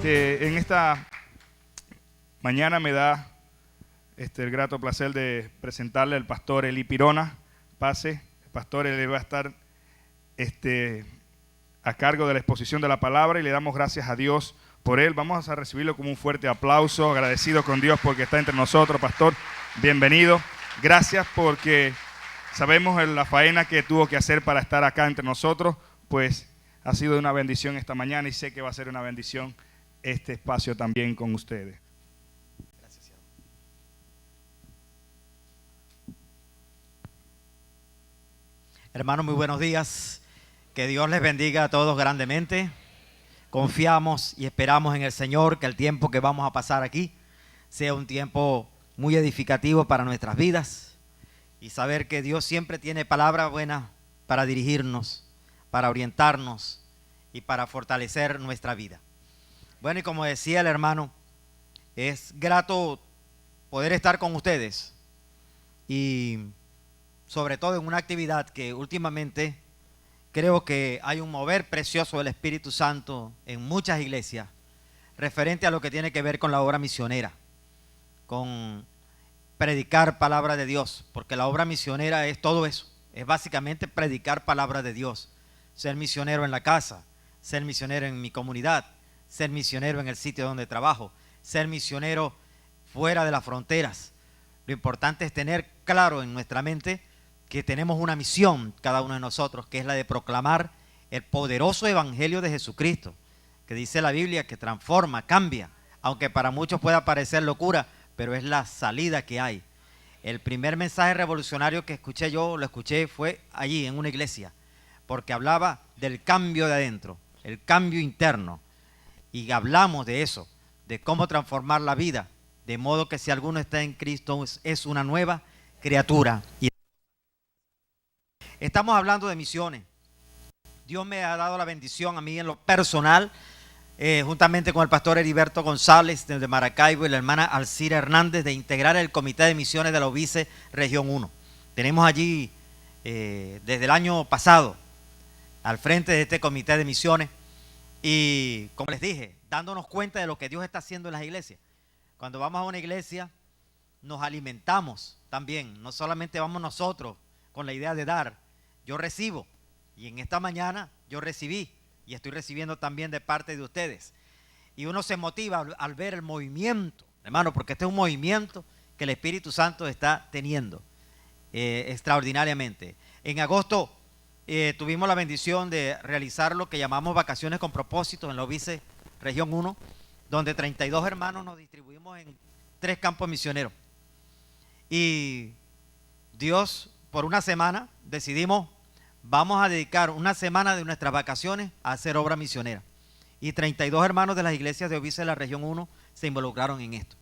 En esta mañana me da el grato placer de presentarle al pastor Eli Pirona. Pase, el pastor Eli va a estar a cargo de la exposición de la palabra y le damos gracias a Dios por él. Vamos a recibirlo con un fuerte aplauso, agradecido con Dios porque está entre nosotros. Pastor, bienvenido. Gracias porque sabemos la faena que tuvo que hacer para estar acá entre nosotros, pues ha sido una bendición esta mañana y sé que va a ser una bendición este espacio también con ustedes. Gracias, Señor. Hermanos, muy buenos días. Que Dios les bendiga a todos grandemente. Confiamos y esperamos en el Señor que el tiempo que vamos a pasar aquí sea un tiempo muy edificativo para nuestras vidas y saber que Dios siempre tiene palabra buena para dirigirnos, para orientarnos y para fortalecer nuestra vida. Bueno, y como decía el hermano, es grato poder estar con ustedes y sobre todo en una actividad que últimamente creo que hay un mover precioso del Espíritu Santo en muchas iglesias referente a lo que tiene que ver con la obra misionera, con predicar palabra de Dios, porque la obra misionera es todo eso, es básicamente predicar palabra de Dios, ser misionero en la casa, ser misionero en mi comunidad, ser misionero en el sitio donde trabajo, ser misionero fuera de las fronteras. Lo importante es tener claro en nuestra mente que tenemos una misión cada uno de nosotros, que es la de proclamar el poderoso evangelio de Jesucristo, que dice la Biblia que transforma, cambia, aunque para muchos pueda parecer locura, pero es la salida que hay. El primer mensaje revolucionario que escuché yo, lo escuché fue allí en una iglesia, porque hablaba del cambio de adentro, el cambio interno, y hablamos de eso, de cómo transformar la vida, de modo que si alguno está en Cristo es una nueva criatura. Y estamos hablando de misiones. Dios me ha dado la bendición a mí en lo personal, juntamente con el pastor Heriberto González de Maracaibo y la hermana Alcira Hernández, de integrar el comité de misiones de la OBICE Región 1. Tenemos allí desde el año pasado al frente de este comité de misiones y, como les dije, dándonos cuenta de lo que Dios está haciendo en las iglesias. Cuando vamos a una iglesia nos alimentamos también, no solamente vamos nosotros con la idea de dar, yo recibo y en esta mañana yo recibí y estoy recibiendo también de parte de ustedes y uno se motiva al ver el movimiento, hermano, porque este es un movimiento que el Espíritu Santo está teniendo extraordinariamente. En agosto tuvimos la bendición de realizar lo que llamamos vacaciones con propósito en la OBICE Región 1, donde 32 hermanos nos distribuimos en 3 campos misioneros. Y Dios, por una semana, decidimos, vamos a dedicar una semana de nuestras vacaciones a hacer obra misionera. Y 32 hermanos de las iglesias de OBICE de la Región 1 se involucraron en esto.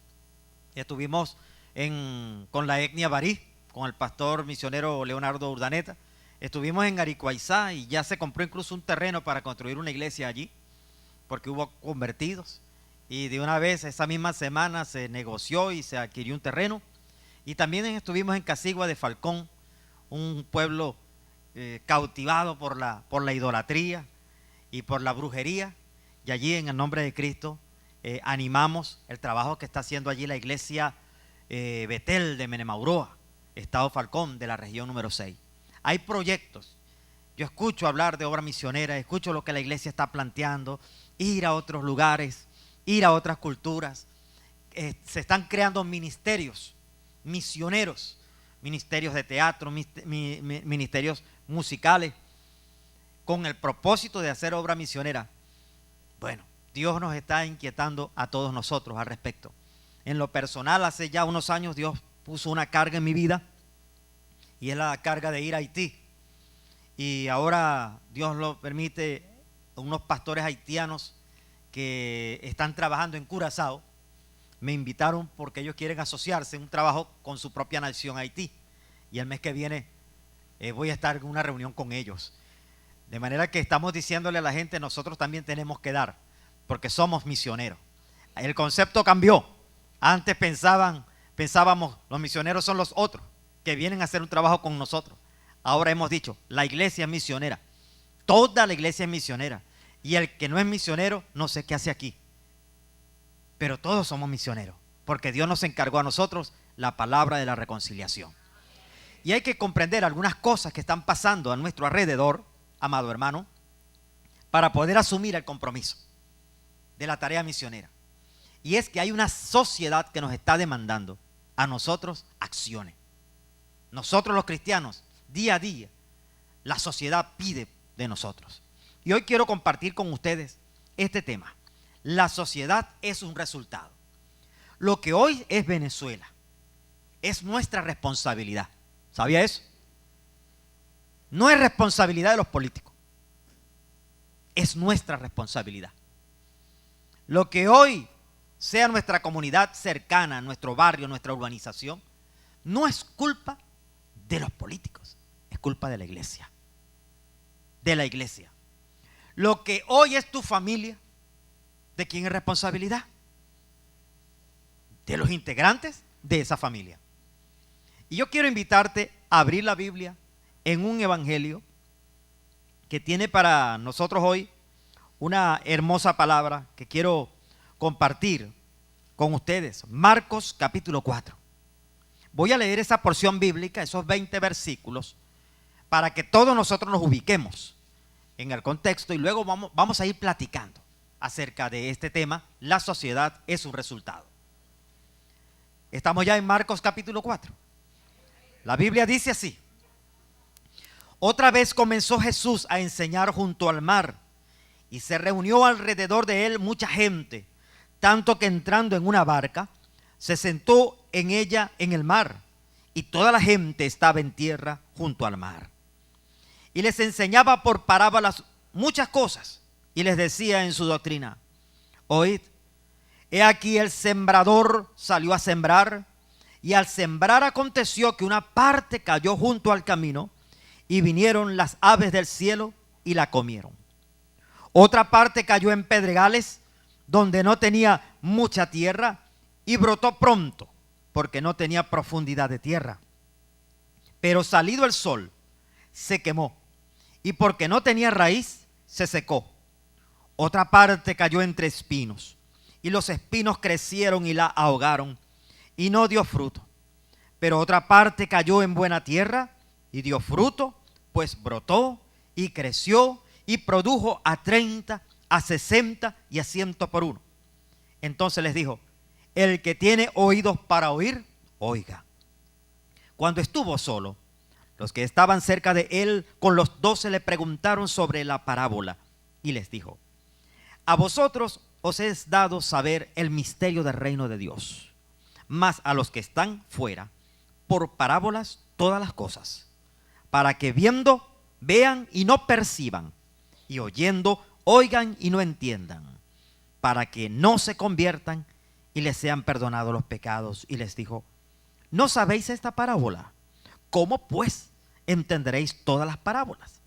Estuvimos con la etnia Barí, con el pastor misionero Leonardo Urdaneta. Estuvimos en Aricuaizá y ya se compró incluso un terreno para construir una iglesia allí, porque hubo convertidos. Y de una vez, esa misma semana, se negoció y se adquirió un terreno. Y también estuvimos en Casigua de Falcón, un pueblo cautivado por la idolatría y por la brujería. Y allí, en el nombre de Cristo, animamos el trabajo que está haciendo allí la iglesia Betel de Menemauroa, Estado Falcón, de la región número 6. Hay proyectos. Yo escucho hablar de obra misionera, escucho lo que la iglesia está planteando, ir a otros lugares, ir a otras culturas. Se están creando ministerios misioneros, ministerios de teatro, ministerios musicales, con el propósito de hacer obra misionera. Bueno, Dios nos está inquietando a todos nosotros al respecto. En lo personal, hace ya unos años Dios puso una carga en mi vida y es la carga de ir a Haití. Y ahora Dios lo permite, unos pastores haitianos que están trabajando en Curazao me invitaron porque ellos quieren asociarse en un trabajo con su propia nación Haití. Y el mes que viene voy a estar en una reunión con ellos. De manera que estamos diciéndole a la gente, nosotros también tenemos que dar, porque somos misioneros. El concepto cambió. Antes pensábamos, los misioneros son los otros que vienen a hacer un trabajo con nosotros. Ahora hemos dicho, la iglesia es misionera. Toda la iglesia es misionera. Y el que no es misionero, no sé qué hace aquí. pero todos somos misioneros, porque Dios nos encargó a nosotros la palabra de la reconciliación. Y hay que comprender algunas cosas que están pasando a nuestro alrededor, amado hermano, para poder asumir el compromiso de la tarea misionera. Y es que hay una sociedad que nos está demandando a nosotros acciones. Nosotros los cristianos, día a día, la sociedad pide de nosotros. Y hoy quiero compartir con ustedes este tema. La sociedad es un resultado. Lo que hoy es Venezuela es nuestra responsabilidad. ¿Sabía eso? No es responsabilidad de los políticos. Es nuestra responsabilidad. Lo que hoy sea nuestra comunidad cercana, nuestro barrio, nuestra urbanización, no es culpa de los políticos, es culpa de la iglesia. De la iglesia. Lo que hoy es tu familia, ¿de quién es responsabilidad? De los integrantes de esa familia. Y yo quiero invitarte a abrir la Biblia en un evangelio que tiene para nosotros hoy una hermosa palabra que quiero compartir con ustedes. Marcos capítulo 4. Voy a leer esa porción bíblica, esos 20 versículos, para que todos nosotros nos ubiquemos en el contexto y luego vamos a ir platicando acerca de este tema. La sociedad es un resultado. Estamos ya en Marcos capítulo 4. La Biblia dice así: otra vez comenzó Jesús a enseñar junto al mar, y se reunió alrededor de él mucha gente, tanto que entrando en una barca, se sentó en ella en el mar, y toda la gente estaba en tierra junto al mar. Y les enseñaba por parábolas muchas cosas, y les decía en su doctrina: oíd, he aquí el sembrador salió a sembrar, y al sembrar aconteció que una parte cayó junto al camino, y vinieron las aves del cielo y la comieron. Otra parte cayó en pedregales, donde no tenía mucha tierra, y brotó pronto, porque no tenía profundidad de tierra. Pero salido el sol, se quemó, y porque no tenía raíz, se secó. Otra parte cayó entre espinos, y los espinos crecieron y la ahogaron, y no dio fruto. Pero otra parte cayó en buena tierra, y dio fruto, pues brotó, y creció, y produjo a 30, a 60 y a 100 por uno. Entonces les dijo: el que tiene oídos para oír, oiga. Cuando estuvo solo, los que estaban cerca de él con los 12 le preguntaron sobre la parábola, y les dijo: a vosotros os es dado saber el misterio del reino de Dios, mas a los que están fuera, por parábolas todas las cosas, para que viendo, vean y no perciban, y oyendo, oigan y no entiendan, para que no se conviertan y les sean perdonados los pecados. Y les dijo: ¿no sabéis esta parábola? ¿Cómo pues entenderéis todas las parábolas?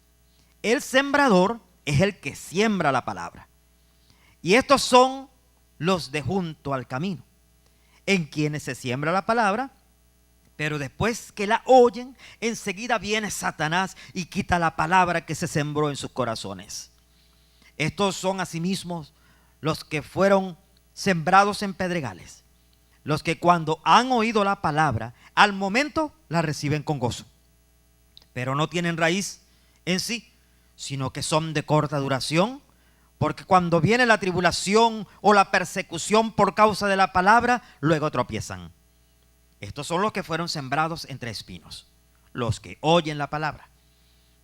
El sembrador es el que siembra la palabra. Y estos son los de junto al camino, en quienes se siembra la palabra, pero después que la oyen, enseguida viene Satanás y quita la palabra que se sembró en sus corazones. Estos son asimismo los que fueron sembrados en pedregales, los que cuando han oído la palabra, al momento la reciben con gozo, pero no tienen raíz en sí, sino que son de corta duración, porque cuando viene la tribulación o la persecución por causa de la palabra, luego tropiezan. Estos son los que fueron sembrados entre espinos, los que oyen la palabra.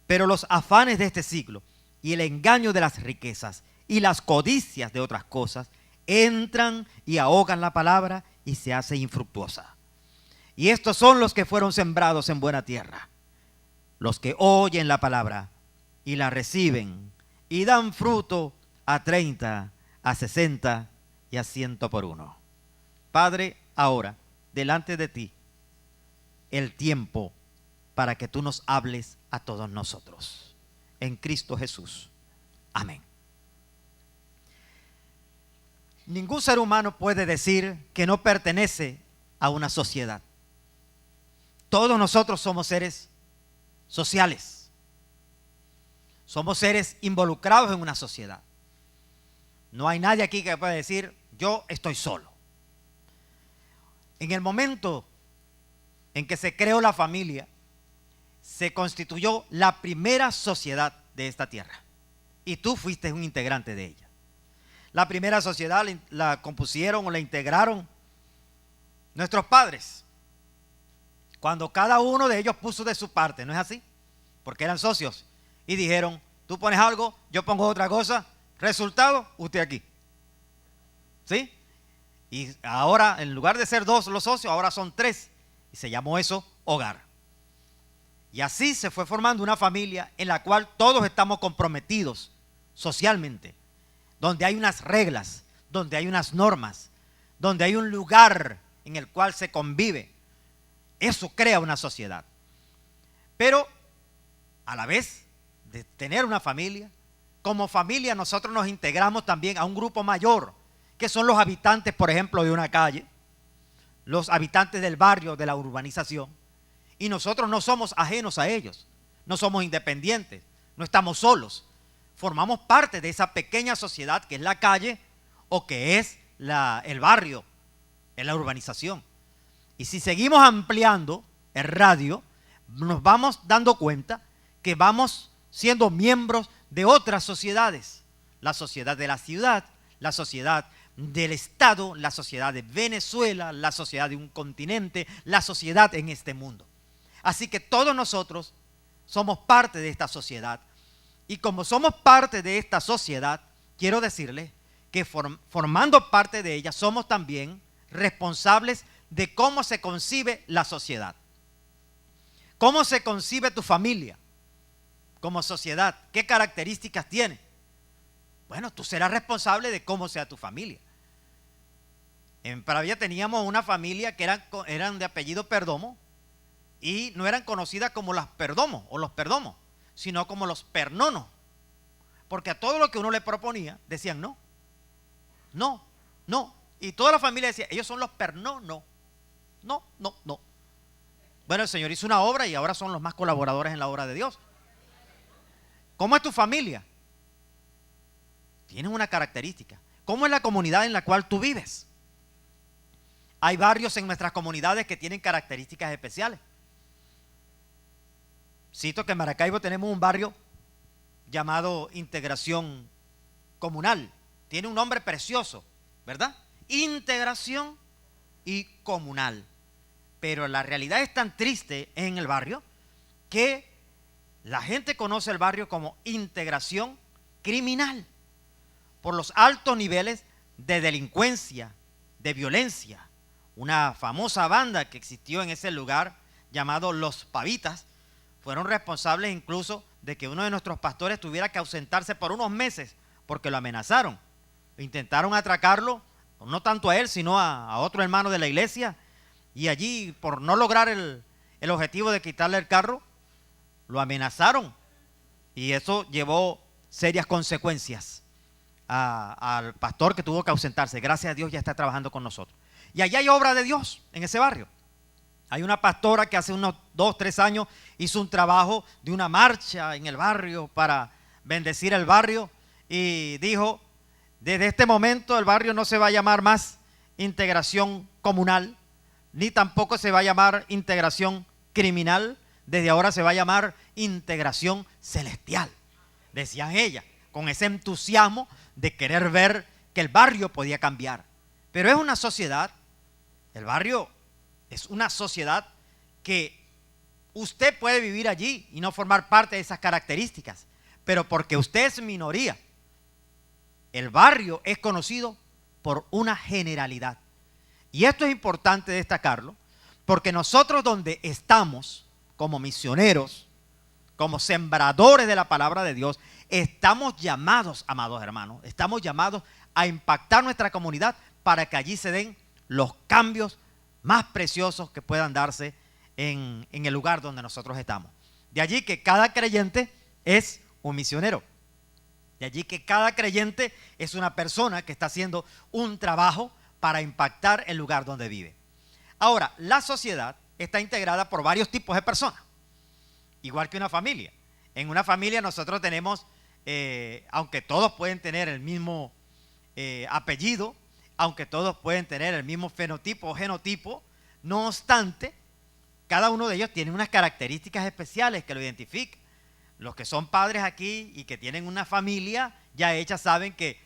Pero los afanes de este siglo y el engaño de las riquezas y las codicias de otras cosas entran y ahogan la palabra y se hace infructuosa. Y estos son los que fueron sembrados en buena tierra, los que oyen la palabra y la reciben y dan fruto a 30, a 60 y a 100 por uno. Padre, ahora delante de ti el tiempo para que tú nos hables a todos nosotros. En Cristo Jesús. Amén. Ningún ser humano puede decir que no pertenece a una sociedad. Todos nosotros somos seres sociales. Somos seres involucrados en una sociedad. No hay nadie aquí que pueda decir: yo estoy solo. En el momento en que se creó la familia, se constituyó la primera sociedad de esta tierra. Y tú fuiste un integrante de ella. La primera sociedad la compusieron o la integraron nuestros padres, cuando cada uno de ellos puso de su parte, ¿no es así? Porque eran socios y dijeron, tú pones algo, yo pongo otra cosa, resultado, usted aquí. ¿Sí? Y ahora, en lugar de ser dos los socios, ahora son tres, y se llamó eso hogar. Y así se fue formando una familia en la cual todos estamos comprometidos socialmente, donde hay unas reglas, donde hay unas normas, donde hay un lugar en el cual se convive. Eso crea una sociedad. Pero a la vez de tener una familia, como familia nosotros nos integramos también a un grupo mayor, que son los habitantes, por ejemplo, de una calle, los habitantes del barrio, de la urbanización, y nosotros no somos ajenos a ellos, no somos independientes, no estamos solos, formamos parte de esa pequeña sociedad que es la calle o que es el barrio, en la urbanización. Y si seguimos ampliando el radio, nos vamos dando cuenta que vamos siendo miembros de otras sociedades, la sociedad de la ciudad, la sociedad del estado, la sociedad de Venezuela, la sociedad de un continente, la sociedad en este mundo. Así que todos nosotros somos parte de esta sociedad, y como somos parte de esta sociedad, quiero decirles que formando parte de ella somos también responsables de cómo se concibe la sociedad. ¿Cómo se concibe tu familia como sociedad? ¿Qué características tiene? Bueno, tú serás responsable de cómo sea tu familia. En Paravilla teníamos una familia que eran de apellido Perdomo, y no eran conocidas como las Perdomos o los Perdomos, sino como los Pernonos, porque a todo lo que uno le proponía decían no, no, no, y toda la familia decía, ellos son los Pernonos, no, no, no. Bueno, el Señor hizo una obra y ahora son los más colaboradores en la obra de Dios. ¿Cómo es tu familia? Tienes una característica. ¿Cómo es la comunidad en la cual tú vives? Hay barrios en nuestras comunidades que tienen características especiales. Cito que en Maracaibo tenemos un barrio llamado Integración Comunal. Tiene un nombre precioso, ¿verdad? Integración y Comunal. Pero la realidad es tan triste en el barrio que la gente conoce el barrio como Integración Criminal por los altos niveles de delincuencia, de violencia. Una famosa banda que existió en ese lugar llamado Los Pavitas fueron responsables incluso de que uno de nuestros pastores tuviera que ausentarse por unos meses porque lo amenazaron. Intentaron atracarlo, no tanto a él, sino a otro hermano de la iglesia, y allí, por no lograr el objetivo de quitarle el carro, lo amenazaron, y eso llevó serias consecuencias al pastor, que tuvo que ausentarse. Gracias a Dios ya está trabajando con nosotros. Y allá hay obra de Dios en ese barrio. Hay una pastora que hace unos 2, 3 años hizo un trabajo de una marcha en el barrio para bendecir el barrio, y dijo, desde este momento el barrio no se va a llamar más Integración Comunal, ni tampoco se va a llamar Integración Criminal, desde ahora se va a llamar Integración Celestial, decían ella, con ese entusiasmo de querer ver que el barrio podía cambiar. Pero es una sociedad, el barrio es una sociedad que usted puede vivir allí y no formar parte de esas características, pero porque usted es minoría, el barrio es conocido por una generalidad. Y esto es importante destacarlo, porque nosotros donde estamos como misioneros, como sembradores de la palabra de Dios, estamos llamados, amados hermanos, estamos llamados a impactar nuestra comunidad para que allí se den los cambios más preciosos que puedan darse en el lugar donde nosotros estamos. De allí que cada creyente es un misionero. De allí que cada creyente es una persona que está haciendo un trabajo para impactar el lugar donde vive. Ahora, la sociedad está integrada por varios tipos de personas, igual que una familia. En una familia nosotros tenemos, aunque todos pueden tener el mismo apellido, aunque todos pueden tener el mismo fenotipo o genotipo, no obstante, cada uno de ellos tiene unas características especiales que lo identifican. Los que son padres aquí y que tienen una familia ya hecha saben que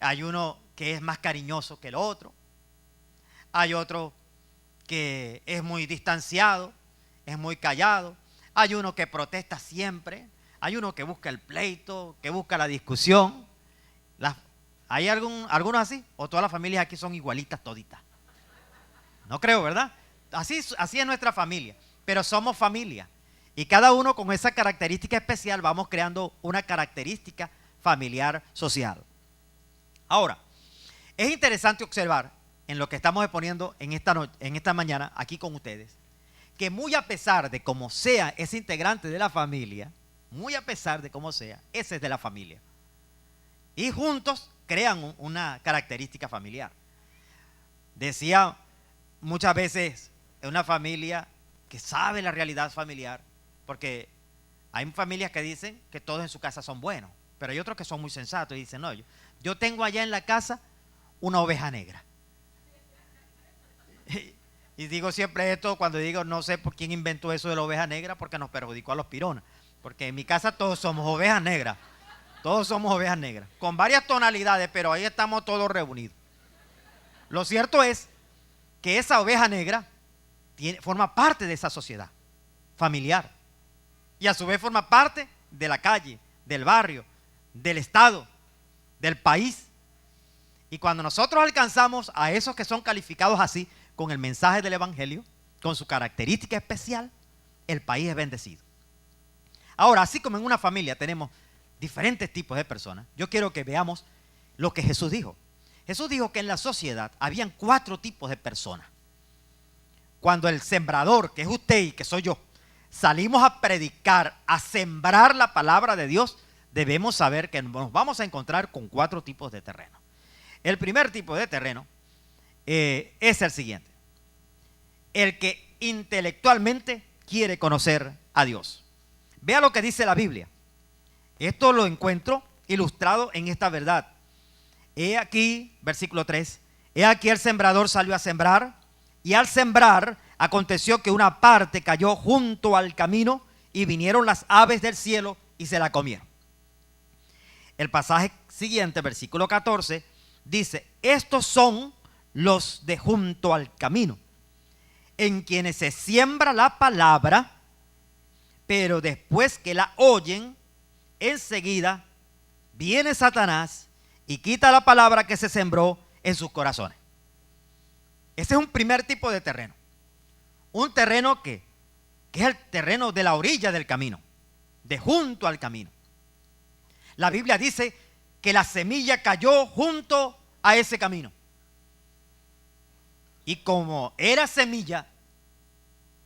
hay uno que es más cariñoso que el otro, hay otro que es muy distanciado, es muy callado, hay uno que protesta siempre, hay uno que busca el pleito, que busca la discusión. ¿Hay algunos así? ¿O todas las familias aquí son igualitas toditas? No creo, ¿verdad? Así es nuestra familia, pero somos familia. Y cada uno con esa característica especial vamos creando una característica familiar social. Ahora, es interesante observar en lo que estamos exponiendo en esta mañana aquí con ustedes, que muy a pesar de cómo sea ese integrante de la familia, muy a pesar de cómo sea, ese es de la familia. Y juntos crean una característica familiar. Decía muchas veces en una familia que sabe la realidad familiar, porque hay familias que dicen que todos en su casa son buenos, pero hay otros que son muy sensatos y dicen, no, yo tengo allá en la casa una oveja negra. Y digo siempre esto cuando digo, no sé por quién inventó eso de la oveja negra, porque nos perjudicó a los pironas. Porque en mi casa todos somos ovejas negras. Todos somos ovejas negras. Con varias tonalidades, pero ahí estamos todos reunidos. Lo cierto es que esa oveja negra forma parte de esa sociedad familiar. Y a su vez forma parte de la calle, del barrio, del estado, del país. Y cuando nosotros alcanzamos a esos que son calificados así, con el mensaje del evangelio, con su característica especial, el país es bendecido. Ahora, así como en una familia tenemos diferentes tipos de personas, yo quiero que veamos lo que Jesús dijo. Jesús dijo que en la sociedad habían 4 tipos de personas. Cuando el sembrador, que es usted y que soy yo, salimos a predicar, a sembrar la palabra de Dios, debemos saber que nos vamos a encontrar con 4 tipos de terreno. El primer tipo de terreno es el siguiente: el que intelectualmente quiere conocer a Dios. Vea lo que dice la Biblia. Esto lo encuentro ilustrado en esta verdad. He aquí, versículo 3, he aquí el sembrador salió a sembrar, y al sembrar aconteció que una parte cayó junto al camino, y vinieron las aves del cielo y se la comieron. El pasaje siguiente, versículo 14, dice, estos son los de junto al camino, en quienes se siembra la palabra, pero después que la oyen, enseguida viene Satanás y quita la palabra que se sembró en sus corazones. Ese es un primer tipo de terreno. Un terreno que es el terreno de la orilla del camino, de junto al camino. La Biblia dice que la semilla cayó junto a ese camino. Y como era semilla,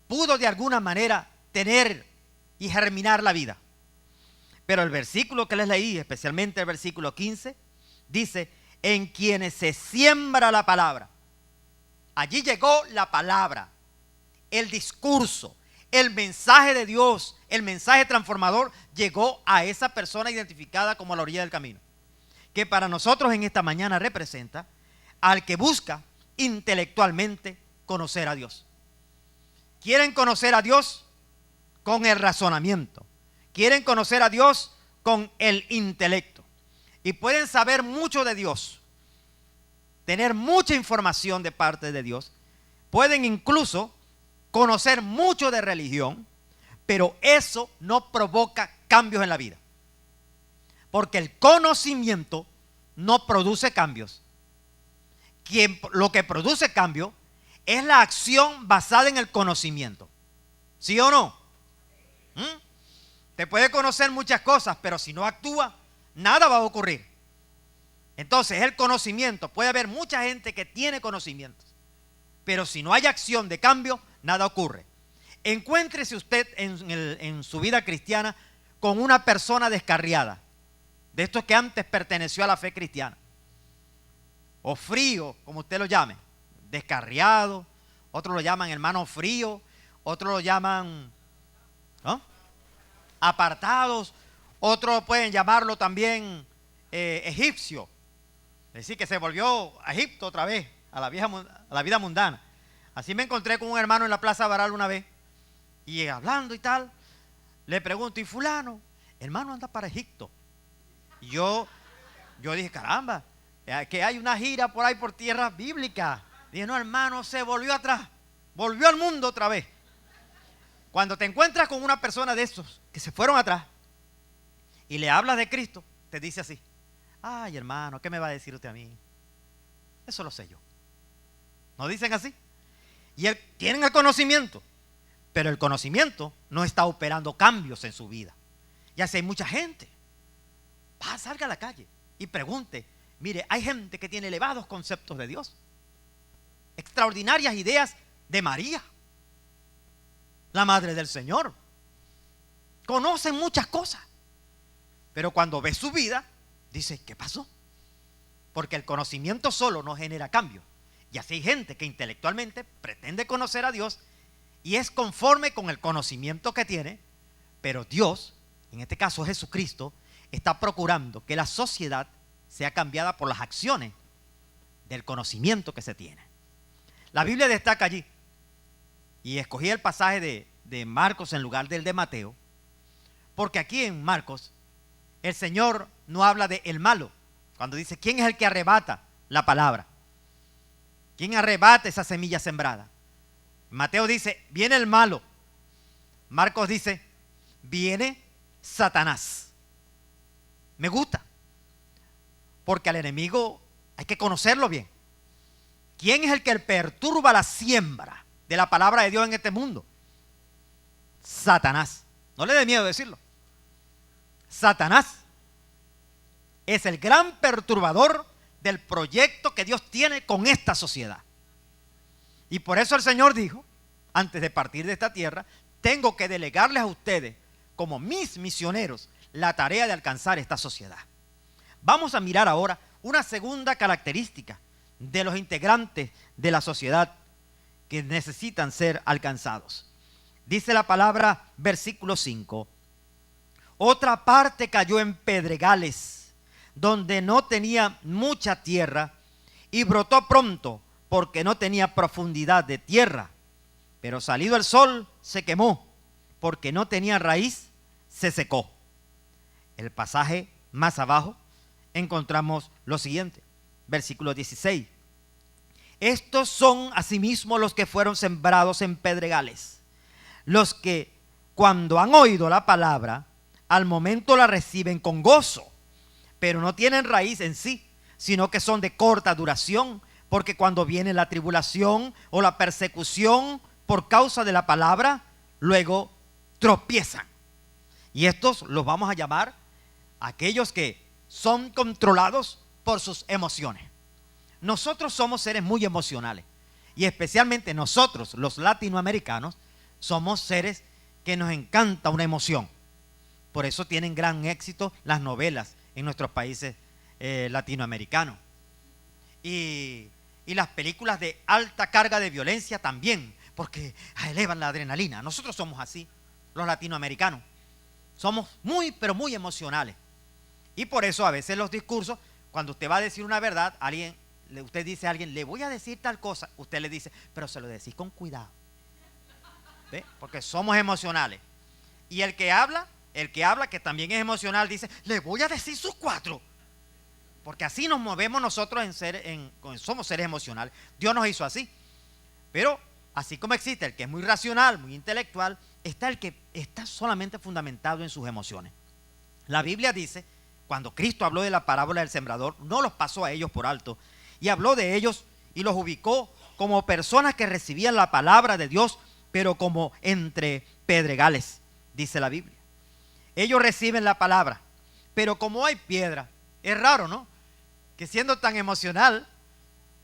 pudo de alguna manera tener y germinar la vida. Pero el versículo que les leí, especialmente el versículo 15, dice, en quienes se siembra la palabra. Allí llegó la palabra, el discurso, el mensaje de Dios, el mensaje transformador, llegó a esa persona identificada como a la orilla del camino, que para nosotros en esta mañana representa al que busca intelectualmente conocer a Dios. Quieren conocer a Dios con el razonamiento, quieren conocer a Dios con el intelecto, y pueden saber mucho de Dios, tener mucha información de parte de Dios, pueden incluso conocer mucho de religión, pero eso no provoca cambios en la vida, porque el conocimiento no produce cambios. Lo que produce cambio es la acción basada en el conocimiento. ¿Sí o no? Te puede conocer muchas cosas, pero si no actúa, nada va a ocurrir. Entonces, el conocimiento, puede haber mucha gente que tiene conocimientos, pero si no hay acción de cambio, nada ocurre. Encuéntrese usted en su vida cristiana con una persona descarriada, de estos que antes perteneció a la fe cristiana, o frío, como usted lo llame, descarriado, otros lo llaman hermano frío, otros lo llaman apartados, otros pueden llamarlo también egipcio. Es decir, que se volvió a Egipto otra vez, a la vida mundana. Así me encontré con un hermano en la Plaza Baral una vez, y hablando y tal, le pregunto, ¿y fulano? Hermano, anda para Egipto. Y yo dije, caramba, que hay una gira por ahí por tierras bíblicas. Dije, no, hermano, se volvió atrás, volvió al mundo otra vez. Cuando te encuentras con una persona de esos que se fueron atrás y le hablas de Cristo, te dice así: ay, hermano, ¿qué me va a decir usted a mí? Eso lo sé yo. ¿No dicen así? Y tienen el conocimiento, pero el conocimiento no está operando cambios en su vida. Ya sé, hay mucha gente. Salga a la calle y pregunte. Mire, hay gente que tiene elevados conceptos de Dios, extraordinarias ideas de María, la madre del Señor. Conocen muchas cosas, pero cuando ve su vida, dice, ¿qué pasó? Porque el conocimiento solo no genera cambio. Y así hay gente que intelectualmente pretende conocer a Dios y es conforme con el conocimiento que tiene, pero Dios, en este caso Jesucristo, está procurando que la sociedad sea cambiada por las acciones del conocimiento que se tiene. La Biblia destaca allí, y escogí el pasaje de Marcos en lugar del de Mateo, porque aquí en Marcos el Señor no habla de el malo, cuando dice, ¿quién es el que arrebata la palabra? ¿Quién arrebata esa semilla sembrada? Mateo dice, viene el malo. Marcos dice, viene Satanás. Me gusta, porque al enemigo hay que conocerlo bien. ¿Quién es el que perturba la siembra de la palabra de Dios en este mundo? Satanás. No le dé miedo decirlo. Satanás es el gran perturbador del proyecto que Dios tiene con esta sociedad. Y por eso el Señor dijo, antes de partir de esta tierra, tengo que delegarles a ustedes, como mis misioneros, la tarea de alcanzar esta sociedad. Vamos a mirar ahora una segunda característica de los integrantes de la sociedad que necesitan ser alcanzados. Dice la palabra, versículo 5, otra parte cayó en pedregales, donde no tenía mucha tierra, y brotó pronto, porque no tenía profundidad de tierra. Pero salido el sol, se quemó, porque no tenía raíz, se secó. El pasaje más abajo encontramos lo siguiente, versículo 16. Estos son asimismo los que fueron sembrados en pedregales, los que cuando han oído la palabra, al momento la reciben con gozo, pero no tienen raíz en sí, sino que son de corta duración, porque cuando viene la tribulación o la persecución por causa de la palabra, luego tropiezan. Y estos los vamos a llamar aquellos que son controlados por sus emociones. Nosotros somos seres muy emocionales, y especialmente nosotros, los latinoamericanos, somos seres que nos encanta una emoción. Por eso tienen gran éxito las novelas en nuestros países latinoamericanos. Y las películas de alta carga de violencia también, porque elevan la adrenalina. Nosotros somos así, los latinoamericanos. Somos muy, pero muy emocionales. Y por eso a veces los discursos, cuando usted va a decir una verdad, usted dice a alguien, le voy a decir tal cosa, usted le dice, pero se lo decís con cuidado. ¿Ve? Porque somos emocionales. Y el que habla, que también es emocional, dice, le voy a decir sus 4. Porque así nos movemos nosotros somos seres emocionales. Dios nos hizo así. Pero así como existe el que es muy racional, muy intelectual, está el que está solamente fundamentado en sus emociones. La Biblia dice, cuando Cristo habló de la parábola del sembrador, no los pasó a ellos por alto, y habló de ellos y los ubicó como personas que recibían la palabra de Dios, pero como entre pedregales, dice la Biblia. Ellos reciben la palabra, pero como hay piedra, es raro, ¿no? Que siendo tan emocional,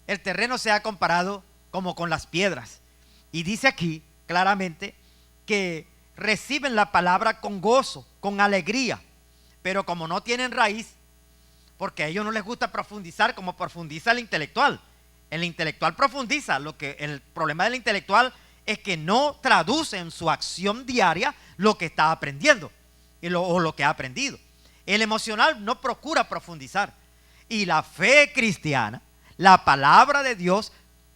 el terreno sea comparado como con las piedras. Y dice aquí claramente que reciben la palabra con gozo, con alegría, pero como no tienen raíz, porque a ellos no les gusta profundizar como profundiza el intelectual. El intelectual profundiza, el problema del intelectual es que no traduce en su acción diaria lo que está aprendiendo o lo que ha aprendido. El emocional no procura profundizar. Y la fe cristiana, la palabra de Dios,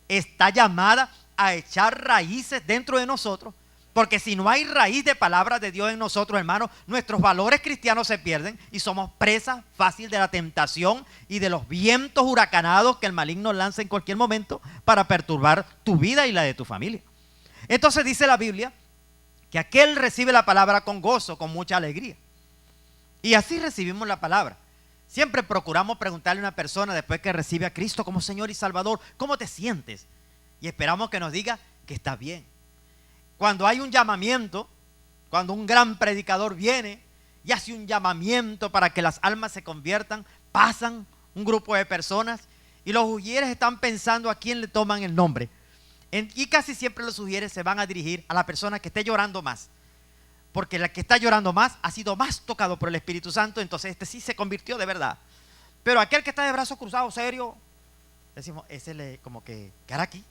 está llamada a echar raíces dentro de nosotros. Porque si no hay raíz de palabra de Dios en nosotros, hermanos, nuestros valores cristianos se pierden y somos presa fácil de la tentación y de los vientos huracanados que el maligno lanza en cualquier momento para perturbar tu vida y la de tu familia. Entonces dice la Biblia que aquel recibe la palabra con gozo, con mucha alegría. Y así recibimos la palabra. Siempre procuramos preguntarle a una persona después que recibe a Cristo como Señor y Salvador, ¿cómo te sientes? Y esperamos que nos diga que está bien. Cuando hay un llamamiento, cuando un gran predicador viene y hace un llamamiento para que las almas se conviertan, pasan un grupo de personas y los ujieres están pensando a quién le toman el nombre. Y casi siempre los ujieres se van a dirigir a la persona que esté llorando más. Porque la que está llorando más ha sido más tocado por el Espíritu Santo, entonces este sí se convirtió de verdad. Pero aquel que está de brazos cruzados, serio, decimos, ese le como que, ¿qué hará aquí?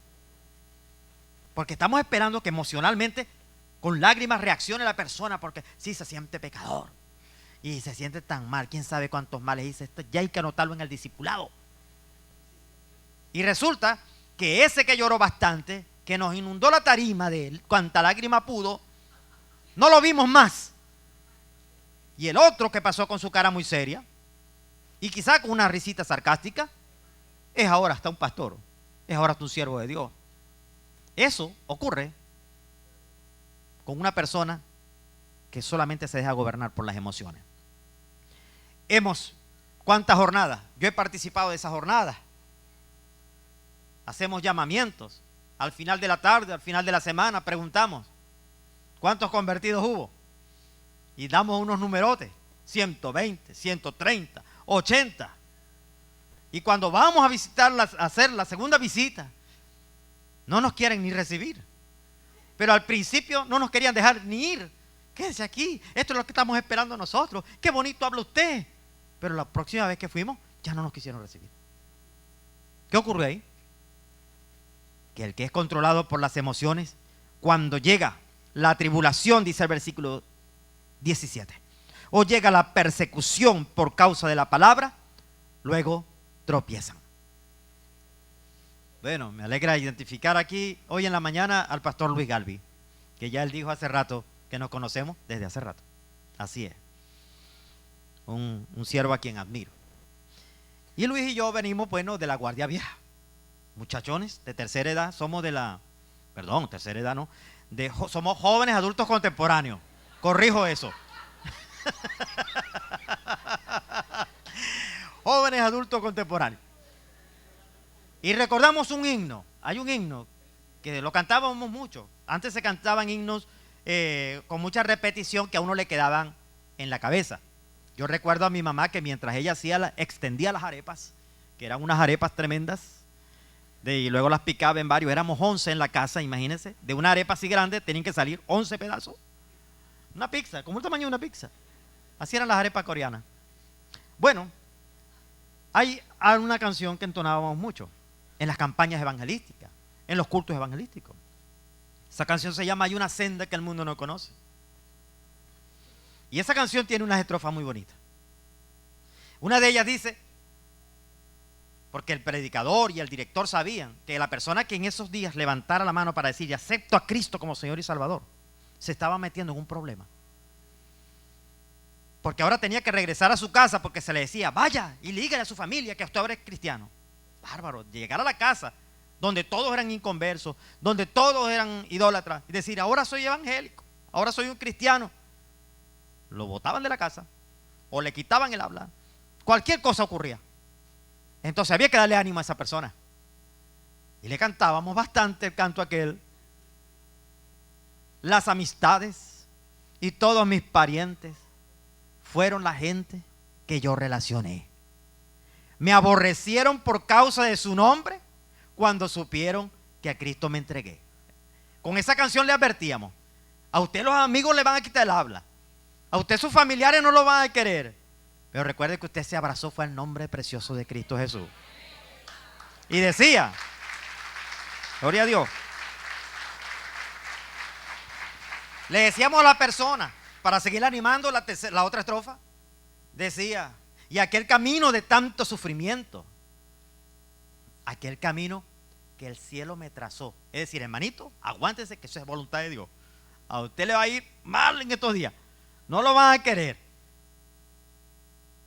Porque estamos esperando que emocionalmente, con lágrimas, reaccione la persona, porque sí se siente pecador y se siente tan mal. ¿Quién sabe cuántos males hice? Esto ya hay que anotarlo en el discipulado. Y resulta que ese que lloró bastante, que nos inundó la tarima de él, cuanta lágrima pudo, no lo vimos más. Y el otro que pasó con su cara muy seria y quizá con una risita sarcástica, es ahora hasta un pastor, es ahora hasta un siervo de Dios. Eso ocurre con una persona que solamente se deja gobernar por las emociones. ¿Cuántas jornadas? Yo he participado de esas jornadas. Hacemos llamamientos. Al final de la tarde, al final de la semana, preguntamos, ¿cuántos convertidos hubo? Y damos unos numerotes, 120, 130, 80. Y cuando vamos a visitarlas, a hacer la segunda visita, no nos quieren ni recibir. Pero al principio no nos querían dejar ni ir. Quédese aquí, esto es lo que estamos esperando nosotros. Qué bonito habla usted. Pero la próxima vez que fuimos, ya no nos quisieron recibir. ¿Qué ocurrió ahí? Que el que es controlado por las emociones, cuando llega la tribulación, dice el versículo 17, o llega la persecución por causa de la palabra, luego tropiezan. Bueno, me alegra identificar aquí hoy en la mañana al pastor Luis Galvi, que ya él dijo hace rato que nos conocemos desde hace rato. Así es. Un siervo a quien admiro. Y Luis y yo venimos, bueno, de la Guardia Vieja. Muchachones de tercera edad, somos de la, perdón, tercera edad no, somos jóvenes adultos contemporáneos. Corrijo eso. Jóvenes adultos contemporáneos. Y recordamos un himno. Hay un himno que lo cantábamos mucho. Antes se cantaban himnos con mucha repetición que a uno le quedaban en la cabeza. Yo recuerdo a mi mamá que mientras ella extendía las arepas, que eran unas arepas tremendas, y luego las picaba en varios, éramos 11 en la casa, imagínense, de una arepa así grande tenían que salir 11 pedazos. Una pizza, como el tamaño de una pizza. Así eran las arepas coreanas. Bueno, hay una canción que entonábamos mucho en las campañas evangelísticas, en los cultos evangelísticos. Esa canción se llama Hay una senda que el mundo no conoce. Y esa canción tiene unas estrofas muy bonitas. Una de ellas dice, porque el predicador y el director sabían que la persona que en esos días levantara la mano para decir, acepto a Cristo como Señor y Salvador, se estaba metiendo en un problema. Porque ahora tenía que regresar a su casa porque se le decía, vaya y dígale a su familia que usted ahora es cristiano. Bárbaro, llegar a la casa donde todos eran inconversos, donde todos eran idólatras, y decir, ahora soy evangélico, ahora soy un cristiano. Lo botaban de la casa o le quitaban el habla. Cualquier cosa ocurría. Entonces había que darle ánimo a esa persona. Y le cantábamos bastante el canto aquel. Las amistades y todos mis parientes fueron la gente que yo relacioné. Me aborrecieron por causa de su nombre cuando supieron que a Cristo me entregué. Con esa canción le advertíamos, a usted los amigos le van a quitar el habla, a usted sus familiares no lo van a querer, pero recuerde que usted se abrazó fue el nombre precioso de Cristo Jesús. Y decía, gloria a Dios, le decíamos a la persona, para seguir animando la otra estrofa, decía, Y aquel camino de tanto sufrimiento, aquel camino que el cielo me trazó. Es decir, hermanito, aguántese que eso es voluntad de Dios. A usted le va a ir mal en estos días. No lo van a querer.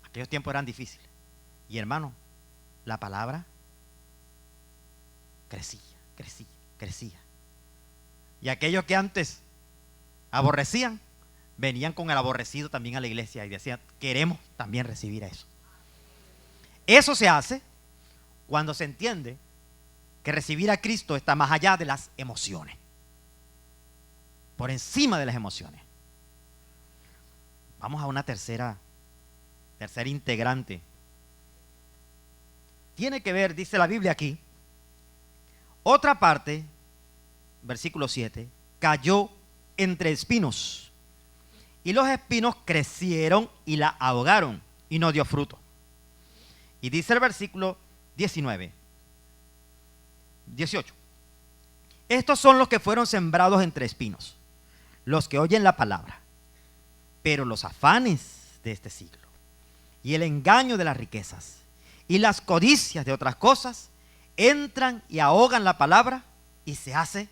Aquellos tiempos eran difíciles. Y hermano, la palabra crecía, crecía, crecía. Y aquellos que antes aborrecían, venían con el aborrecido también a la iglesia y decían, queremos también recibir eso. Eso se hace cuando se entiende que recibir a Cristo está más allá de las emociones, por encima de las emociones. Vamos a una tercera integrante. Tiene que ver, dice la Biblia aquí, otra parte, versículo 7, cayó entre espinos, y los espinos crecieron y la ahogaron, y no dio fruto. Y dice el versículo 18. Estos son los que fueron sembrados entre espinos, los que oyen la palabra, pero los afanes de este siglo, y el engaño de las riquezas, y las codicias de otras cosas, entran y ahogan la palabra, y se hace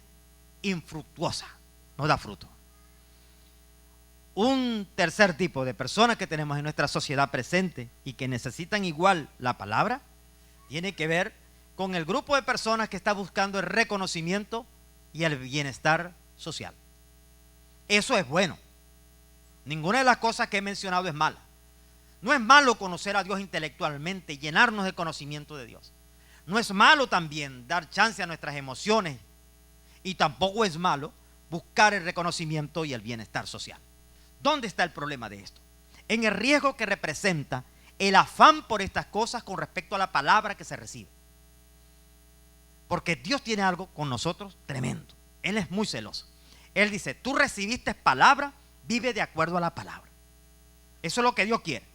infructuosa, no da fruto. Un tercer tipo de personas que tenemos en nuestra sociedad presente y que necesitan igual la palabra, tiene que ver con el grupo de personas que está buscando el reconocimiento y el bienestar social. Eso es bueno. Ninguna de las cosas que he mencionado es mala. No es malo conocer a Dios intelectualmente, llenarnos de conocimiento de Dios. No es malo también dar chance a nuestras emociones, y tampoco es malo buscar el reconocimiento y el bienestar social. ¿Dónde está el problema de esto? En el riesgo que representa el afán por estas cosas con respecto a la palabra que se recibe. Porque Dios tiene algo con nosotros tremendo. Él es muy celoso. Él dice, tú recibiste palabra, vive de acuerdo a la palabra. Eso es lo que Dios quiere.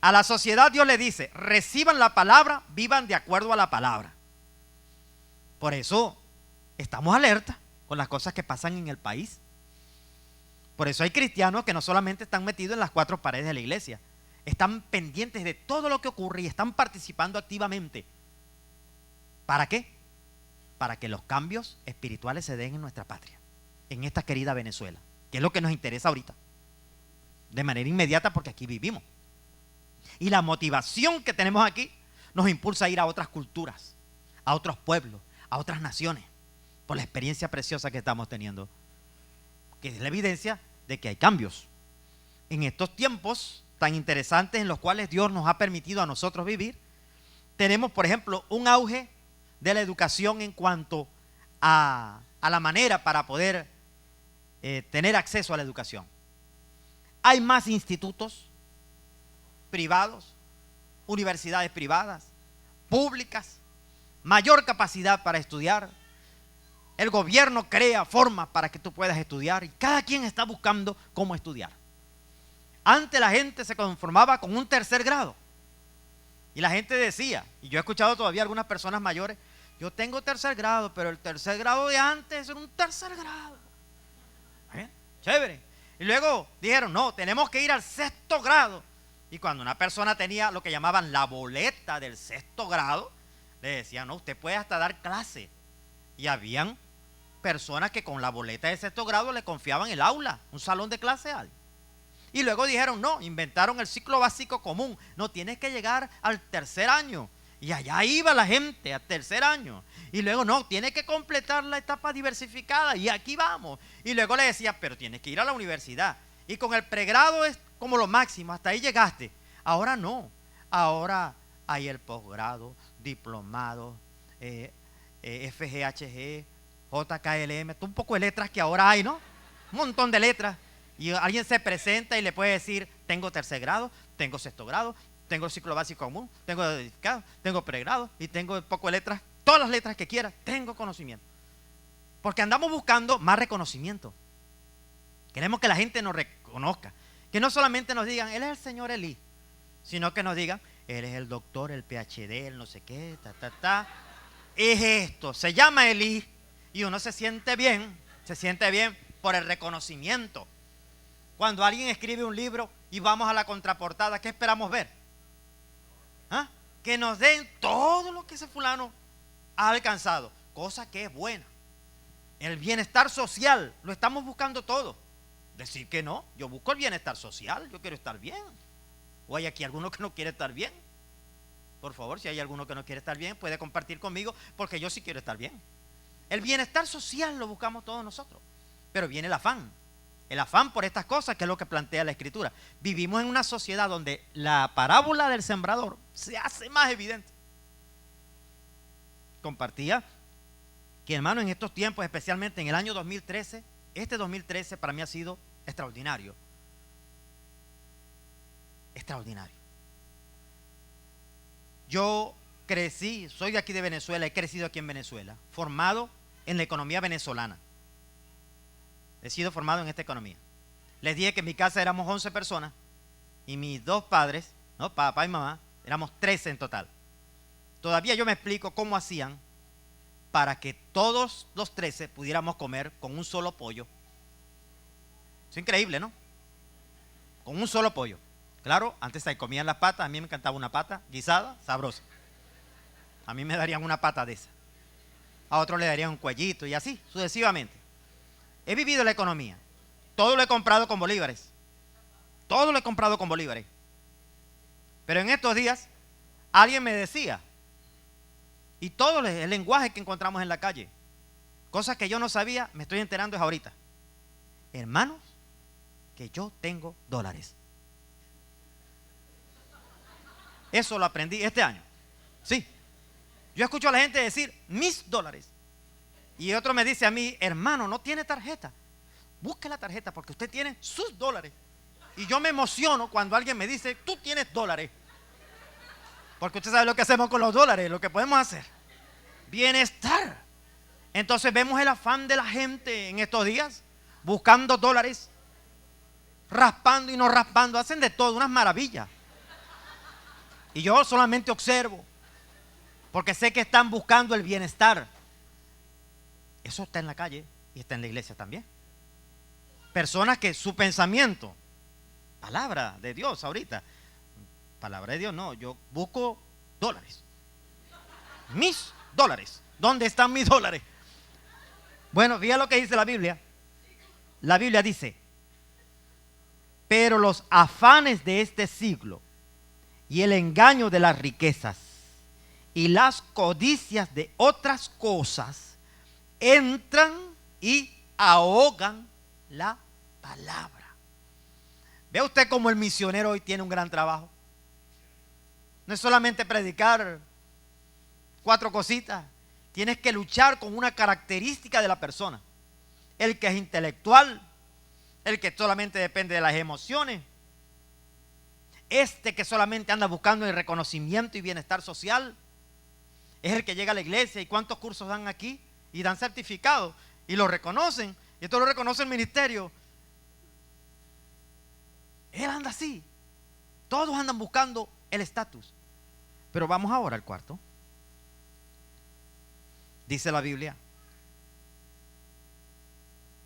A la sociedad Dios le dice, reciban la palabra, vivan de acuerdo a la palabra. Por eso estamos alerta con las cosas que pasan en el país. Por eso hay cristianos que no solamente están metidos en las cuatro paredes de la iglesia, están pendientes de todo lo que ocurre y están participando activamente. ¿Para qué? Para que los cambios espirituales se den en nuestra patria, en esta querida Venezuela, que es lo que nos interesa ahorita, de manera inmediata, porque aquí vivimos. Y la motivación que tenemos aquí nos impulsa a ir a otras culturas, a otros pueblos, a otras naciones, por la experiencia preciosa que estamos teniendo, que es la evidencia de que hay cambios. En estos tiempos tan interesantes en los cuales Dios nos ha permitido a nosotros vivir, tenemos, por ejemplo, un auge de la educación en cuanto a la manera para poder tener acceso a la educación. Hay más institutos privados, universidades privadas, públicas, mayor capacidad para estudiar. El gobierno crea formas para que tú puedas estudiar y cada quien está buscando cómo estudiar. Antes la gente se conformaba con un tercer grado y la gente decía, y yo he escuchado todavía algunas personas mayores, yo tengo tercer grado, pero el tercer grado de antes era un tercer grado. Chévere. Y luego dijeron, no, tenemos que ir al sexto grado. Y cuando una persona tenía lo que llamaban la boleta del sexto grado, le decían, no, usted puede hasta dar clase. Y habían personas que con la boleta de sexto grado le confiaban el aula, un salón de clase a alguien. Y luego dijeron, no, inventaron el ciclo básico común. No, tienes que llegar al tercer año. Y allá iba la gente al tercer año. Y luego, no, tienes que completar la etapa diversificada. Y aquí vamos. Y luego le decía, pero tienes que ir a la universidad. Y con el pregrado es como lo máximo, hasta ahí llegaste. Ahora no. Ahora hay el posgrado, diplomado, FGHG, JKLM, un poco de letras que ahora hay, ¿no? Un montón de letras. Y alguien se presenta y le puede decir, tengo tercer grado, tengo sexto grado, tengo el ciclo básico común, tengo edificado, tengo pregrado y tengo un poco de letras, todas las letras que quiera, tengo conocimiento. Porque andamos buscando más reconocimiento. Queremos que la gente nos reconozca. Que no solamente nos digan, él es el señor Elí, sino que nos digan, él es el doctor, el PhD, el no sé qué, Es esto, se llama Elí y uno se siente bien por el reconocimiento. Cuando alguien escribe un libro, y vamos a la contraportada, ¿qué esperamos ver? ¿Ah? Que nos den todo lo que ese fulano ha alcanzado, cosa que es buena. El bienestar social, lo estamos buscando todo. Decir que no, yo busco el bienestar social, yo quiero estar bien. ¿O hay aquí alguno que no quiere estar bien? Por favor, si hay alguno que no quiere estar bien, puede compartir conmigo, porque yo sí quiero estar bien. El bienestar social lo buscamos todos nosotros, pero viene el afán por estas cosas, que es lo que plantea la Escritura. Vivimos en una sociedad donde la parábola del sembrador se hace más evidente. Compartía que, hermano, en estos tiempos, especialmente en el año 2013, este 2013 para mí ha sido extraordinario. Extraordinario. Yo crecí, soy de aquí de Venezuela, he crecido aquí en Venezuela, formado en la economía venezolana. He sido formado en esta economía. Les dije que en mi casa éramos 11 personas y mis dos padres, ¿no?, papá y mamá, éramos 13 en total. Todavía yo me explico cómo hacían para que todos los 13 pudiéramos comer con un solo pollo. Es increíble, ¿no? Con un solo pollo. Claro, antes se comían las patas, a mí me encantaba una pata guisada, sabrosa. A mí me darían una pata de esa. A otros le darían un cuellito y así, sucesivamente. He vivido la economía. Todo lo he comprado con bolívares. Todo lo he comprado con bolívares. Pero en estos días, alguien me decía, y todo el lenguaje que encontramos en la calle, cosas que yo no sabía, me estoy enterando es ahorita. Hermanos, que yo tengo dólares. Eso lo aprendí este año. Sí. Yo escucho a la gente decir mis dólares. Y otro me dice a mí, hermano, no tiene tarjeta. Busque la tarjeta porque usted tiene sus dólares. Y yo me emociono cuando alguien me dice, tú tienes dólares. Porque usted sabe lo que hacemos con los dólares, lo que podemos hacer. Bienestar. Entonces vemos el afán de la gente en estos días, buscando dólares, raspando y no raspando, hacen de todo, unas maravillas. Y yo solamente observo, porque sé que están buscando el bienestar. Eso está en la calle y está en la iglesia también. Personas que su pensamiento, palabra de Dios ahorita, palabra de Dios no, yo busco dólares. Mis dólares. ¿Dónde están mis dólares? Bueno, fíjate lo que dice la Biblia. La Biblia dice, pero los afanes de este siglo y el engaño de las riquezas y las codicias de otras cosas entran y ahogan la palabra. ¿Ve usted cómo el misionero hoy tiene un gran trabajo? No es solamente predicar 4 cositas. Tienes que luchar con una característica de la persona. El que es intelectual, el que solamente depende de las emociones, este que solamente anda buscando el reconocimiento y bienestar social, es el que llega a la iglesia. ¿Y cuántos cursos dan aquí? Y dan certificados y lo reconocen, y esto lo reconoce el ministerio. Él anda así. Todos andan buscando el estatus. Pero vamos ahora al cuarto. Dice la Biblia,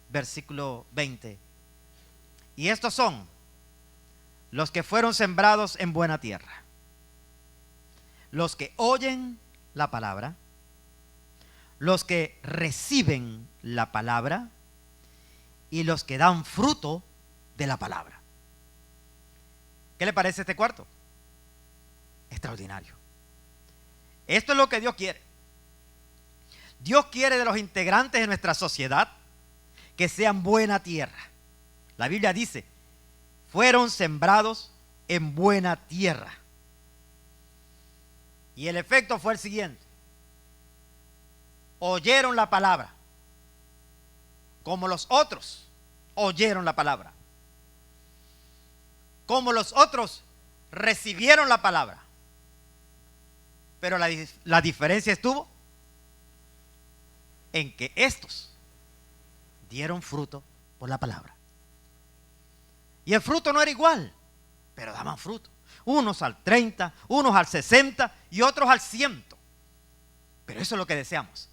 versículo 20, y estos son los que fueron sembrados en buena tierra, los que oyen la palabra, los que reciben la palabra y los que dan fruto de la palabra. ¿Qué le parece este cuarto? Extraordinario. Esto es lo que Dios quiere. Dios quiere de los integrantes de nuestra sociedad que sean buena tierra. La Biblia dice, fueron sembrados en buena tierra. Y el efecto fue el siguiente. Oyeron la palabra, como los otros oyeron la palabra. Como los otros recibieron la palabra. Pero la diferencia estuvo en que estos dieron fruto por la palabra. Y el fruto no era igual, pero daban fruto. Unos al 30, unos al 60 y otros al 100. Pero eso es lo que deseamos.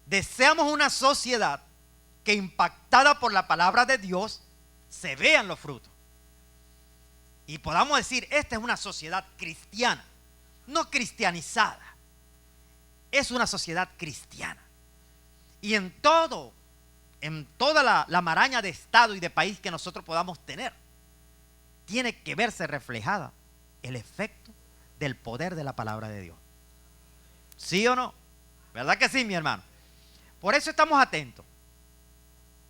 Deseamos una sociedad que, impactada por la palabra de Dios, se vean los frutos. y podamos decir, esta es una sociedad cristiana, no cristianizada, es una sociedad cristiana. Y en toda la maraña de estado y de país que nosotros podamos tener, tiene que verse reflejada el efecto del poder de la palabra de Dios. ¿Sí o no? ¿Verdad que sí, mi hermano? Por eso estamos atentos.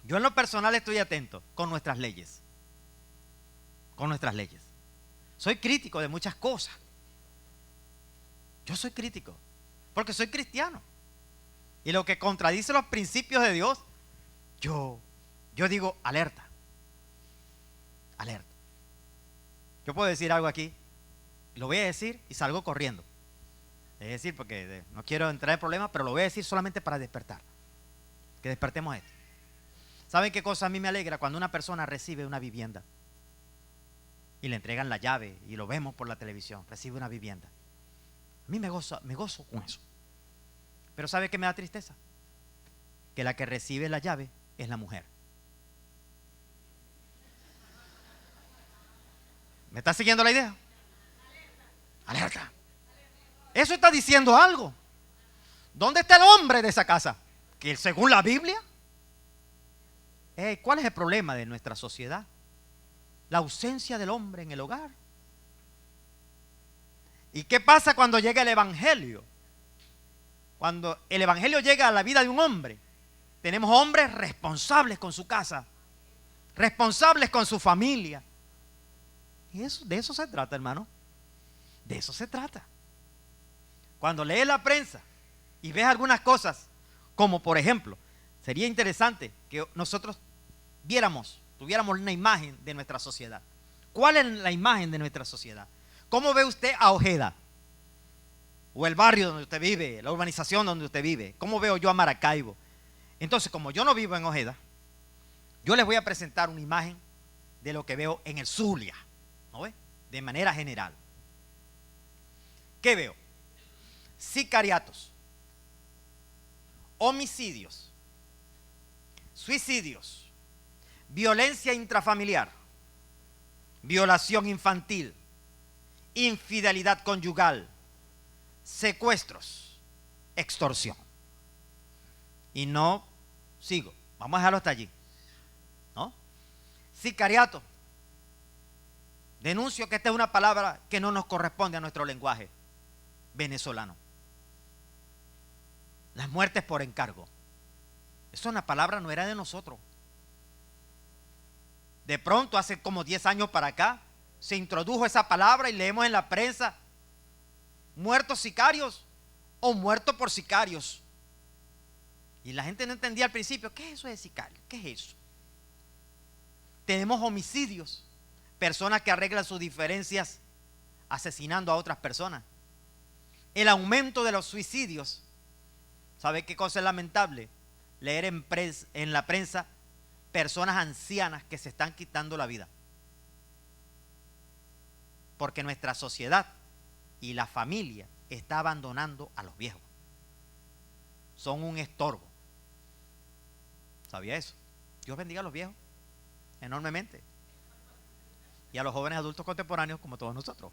Yo en lo personal estoy atento con nuestras leyes. Con nuestras leyes. Soy crítico de muchas cosas. Yo soy crítico porque soy cristiano. Y lo que contradice los principios de Dios, yo digo alerta. Alerta. Yo puedo decir algo aquí, lo voy a decir y salgo corriendo. Es decir, porque no quiero entrar en problemas, pero lo voy a decir solamente para despertar. Que despertemos esto. ¿Saben qué cosa a mí me alegra? Cuando una persona recibe una vivienda y le entregan la llave y lo vemos por la televisión, recibe una vivienda. A mí me gozo con eso. Pero ¿sabe qué me da tristeza? Que la que recibe la llave es la mujer. ¿Me está siguiendo la idea? Alerta. Eso está diciendo algo. ¿Dónde está el hombre de esa casa? Que según la Biblia. ¿Cuál es el problema de nuestra sociedad? La ausencia del hombre en el hogar. ¿Y qué pasa cuando llega el evangelio? Cuando el evangelio llega a la vida de un hombre, tenemos hombres responsables con su casa, responsables con su familia. Y de eso se trata, hermano. De eso se trata. Cuando lees la prensa y ves algunas cosas, como por ejemplo, sería interesante que nosotros tuviéramos una imagen de nuestra sociedad. ¿Cuál es la imagen de nuestra sociedad? ¿Cómo ve usted a Ojeda? O el barrio donde usted vive, la urbanización donde usted vive. ¿Cómo veo yo a Maracaibo? Entonces, como yo no vivo en Ojeda, yo les voy a presentar una imagen de lo que veo en el Zulia, ¿no ve? De manera general. ¿Qué veo? Sicariatos, homicidios, suicidios, violencia intrafamiliar, violación infantil, infidelidad conyugal, secuestros, extorsión. Y no sigo, vamos a dejarlo hasta allí, ¿no? Sicariato. Denuncio que esta es una palabra que no nos corresponde a nuestro lenguaje venezolano. Las muertes por encargo. Eso es una palabra, no era de nosotros. De pronto, hace como 10 años para acá, se introdujo esa palabra y leemos en la prensa muertos sicarios o muertos por sicarios. Y la gente no entendía al principio, ¿qué es eso de sicario? ¿Qué es eso? Tenemos homicidios, personas que arreglan sus diferencias asesinando a otras personas. El aumento de los suicidios. ¿Sabe qué cosa es lamentable? Leer en la prensa personas ancianas que se están quitando la vida. Porque nuestra sociedad y la familia está abandonando a los viejos. Son un estorbo. ¿Sabía eso? Dios bendiga a los viejos enormemente. Y a los jóvenes adultos contemporáneos como todos nosotros.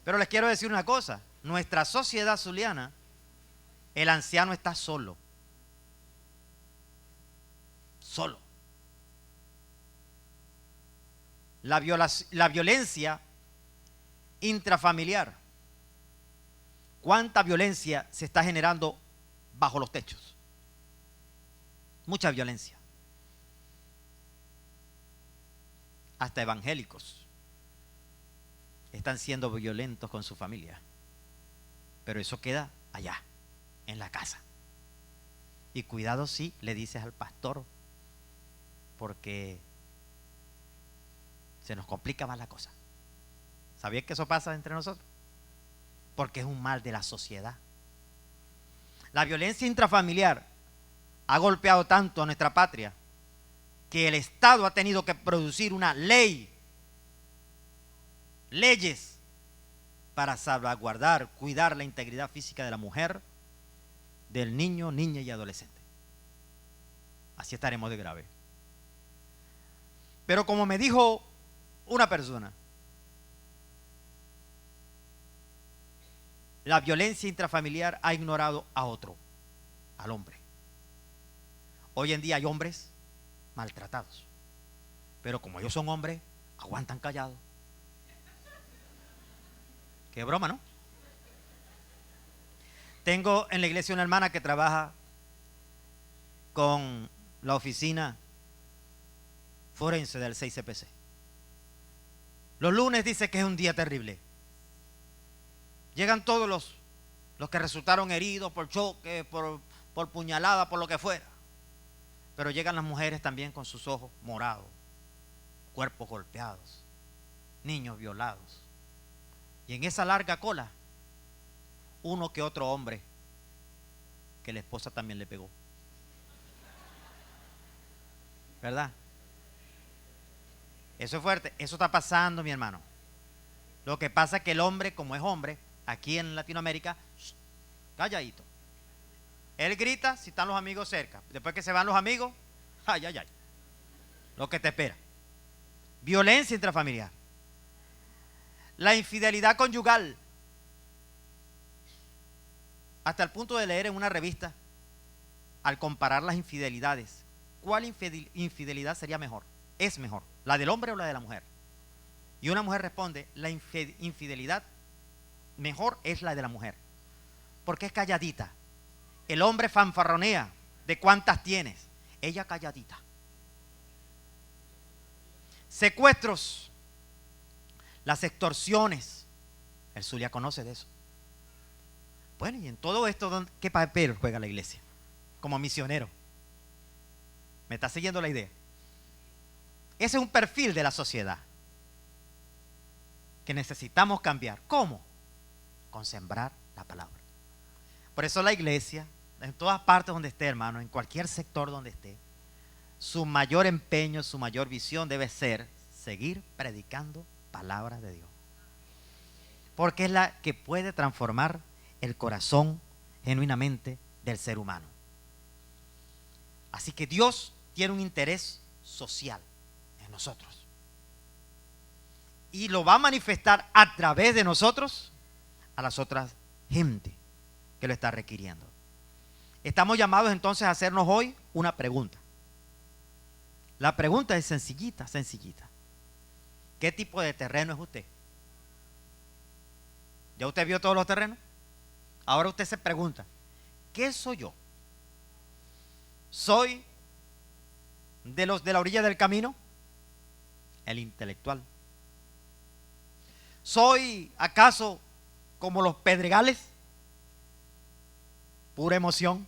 Pero les quiero decir una cosa. Nuestra sociedad zuliana, el anciano está solo. Solo. La violencia intrafamiliar. ¿Cuánta violencia se está generando bajo los techos? Mucha violencia. Hasta evangélicos están siendo violentos con su familia. Pero eso queda allá, en la casa. Y cuidado si le dices al pastor, porque se nos complica más la cosa. ¿Sabías que eso pasa entre nosotros? Porque es un mal de la sociedad. La violencia intrafamiliar ha golpeado tanto a nuestra patria que el Estado ha tenido que producir una leyes para salvaguardar, cuidar la integridad física de la mujer, del niño, niña y adolescente. Así estaremos de grave. Pero como me dijo una persona. La violencia intrafamiliar ha ignorado a otro, al hombre. Hoy en día hay hombres maltratados, pero como ellos son hombres, aguantan callados. Qué broma, ¿no? Tengo en la iglesia una hermana que trabaja con la oficina forense del 6CPC. Los lunes dice que es un día terrible. Llegan todos los que resultaron heridos por choque, por puñalada, por lo que fuera. Pero llegan las mujeres también con sus ojos morados, cuerpos golpeados, niños violados. Y en esa larga cola, uno que otro hombre que la esposa también le pegó. ¿Verdad? Eso es fuerte. Eso está pasando, mi hermano. Lo que pasa es que el hombre, como es hombre, aquí en Latinoamérica, calladito. Él grita si están los amigos cerca. Después que se van los amigos, ay, ay, ay. Lo que te espera. Violencia intrafamiliar. La infidelidad conyugal. Hasta el punto de leer en una revista, al comparar las infidelidades, ¿cuál infidelidad sería mejor? Es mejor, ¿la del hombre o la de la mujer? Y una mujer responde, la infidelidad mejor es la de la mujer, porque es calladita. El hombre fanfarronea, ¿de cuántas tienes? Ella calladita. Secuestros, las extorsiones, el Zulia conoce de eso. Bueno, y en todo esto, ¿qué papel juega la iglesia? Como misionero. ¿Me está siguiendo la idea? Ese es un perfil de la sociedad que necesitamos cambiar. ¿Cómo? Con sembrar la palabra. Por eso la iglesia, en todas partes donde esté, hermano, en cualquier sector donde esté, su mayor empeño, su mayor visión debe ser seguir predicando palabras de Dios. Porque es la que puede transformar el corazón genuinamente del ser humano. Así que Dios tiene un interés social en nosotros. Y lo va a manifestar a través de nosotros a las otras gente que lo está requiriendo. Estamos llamados entonces a hacernos hoy una pregunta. La pregunta es sencillita, sencillita. ¿Qué tipo de terreno es usted? ¿Ya usted vio todos los terrenos? Ahora usted se pregunta, ¿qué soy yo? ¿Soy de los de la orilla del camino? El intelectual. ¿Soy acaso como los pedregales? Pura emoción.